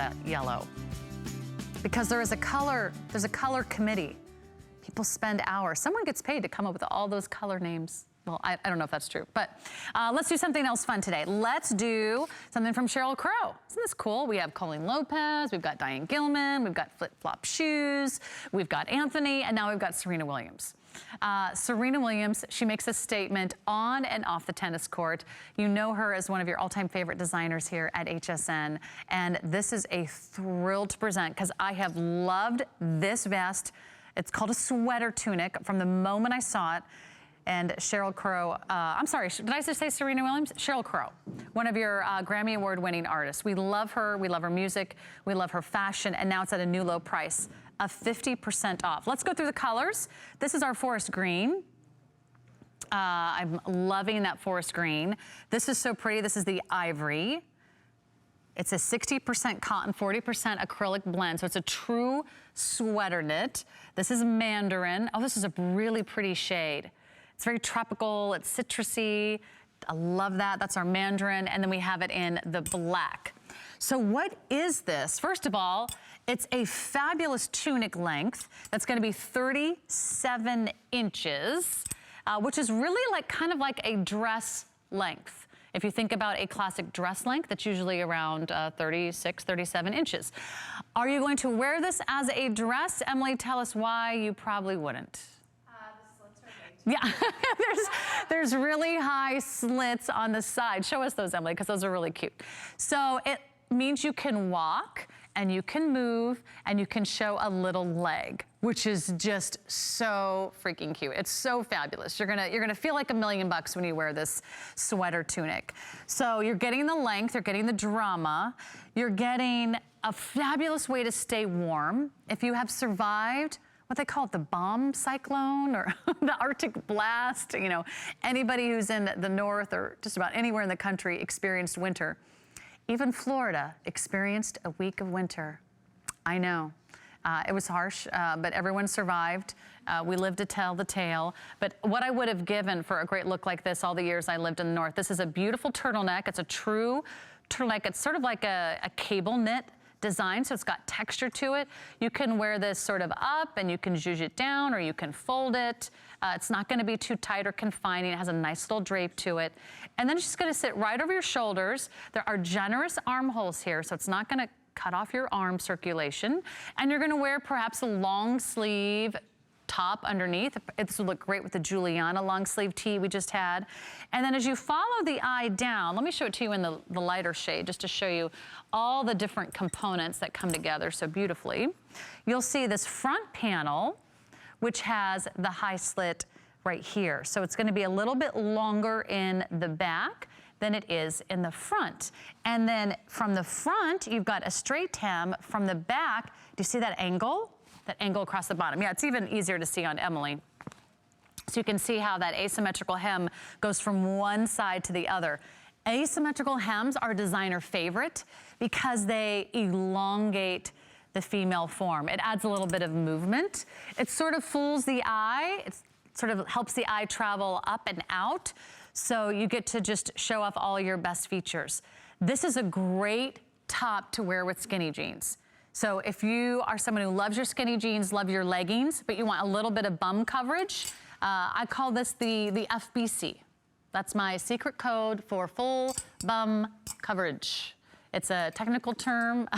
that yellow. Because there's a color committee. People spend hours. Someone gets paid to come up with all those color names. Well, I don't know if that's true, but let's do something else fun today. Let's do something from Sheryl Crow. Isn't this cool? We have Colleen Lopez, we've got Diane Gilman, we've got flip-flop shoes, we've got Anthony, and now we've got Serena Williams. Serena Williams, she makes a statement on and off the tennis court. You know her as one of your all-time favorite designers here at HSN, and this is a thrill to present because I have loved this vest. It's called a sweater tunic from the moment I saw it. And Sheryl Crow, I'm sorry, did I just say Serena Williams? Sheryl Crow, one of your Grammy Award winning artists. We love her music, we love her fashion, and now it's at a new low price of 50% off. Let's go through the colors. This is our forest green. I'm loving that forest green. This is so pretty, this is the ivory. It's a 60% cotton, 40% acrylic blend, so it's a true sweater knit. This is mandarin. Oh, this is a really pretty shade. It's very tropical, it's citrusy. I love that, that's our mandarin. And then we have it in the black. So what is this? First of all, it's a fabulous tunic length that's gonna be 37 inches, which is really like kind of like a dress length. If you think about a classic dress length, that's usually around 36, 37 inches. Are you going to wear this as a dress? Emily, tell us why you probably wouldn't. Yeah, there's really high slits on the side. Show us those, Emily, because those are really cute. So it means you can walk and you can move and you can show a little leg, which is just so freaking cute. It's so fabulous. You're gonna feel like $1 million when you wear this sweater tunic. So you're getting the length, you're getting the drama, you're getting a fabulous way to stay warm. If you have survived what they call it, the bomb cyclone or the Arctic blast, you know, anybody who's in the north or just about anywhere in the country experienced winter. Even Florida experienced a week of winter. I know, it was harsh, but everyone survived. We lived to tell the tale. But what I would have given for a great look like this all the years I lived in the north, this is a beautiful turtleneck. It's a true turtleneck. It's sort of like a cable knit design, so it's got texture to it. You can wear this sort of up and you can zhuzh it down or you can fold it. It's not gonna be too tight or confining. It has a nice little drape to it. And then it's just gonna sit right over your shoulders. There are generous armholes here, so it's not gonna cut off your arm circulation. And you're gonna wear perhaps a long sleeve top underneath. This would look great with the Juliana long sleeve tee we just had. And then as you follow the eye down, let me show it to you in the lighter shade just to show you all the different components that come together so beautifully. You'll see this front panel, which has the high slit right here. So it's gonna be a little bit longer in the back than it is in the front. And then from the front, you've got a straight hem. From the back, do you see that angle? That angle across the bottom. Yeah, it's even easier to see on Emily. So you can see how that asymmetrical hem goes from one side to the other. Asymmetrical hems are designer favorite because they elongate the female form. It adds a little bit of movement. It sort of fools the eye. It sort of helps the eye travel up and out. So you get to just show off all your best features. This is a great top to wear with skinny jeans. So if you are someone who loves your skinny jeans, love your leggings, but you want a little bit of bum coverage, I call this the FBC. That's my secret code for full bum coverage. It's a technical term.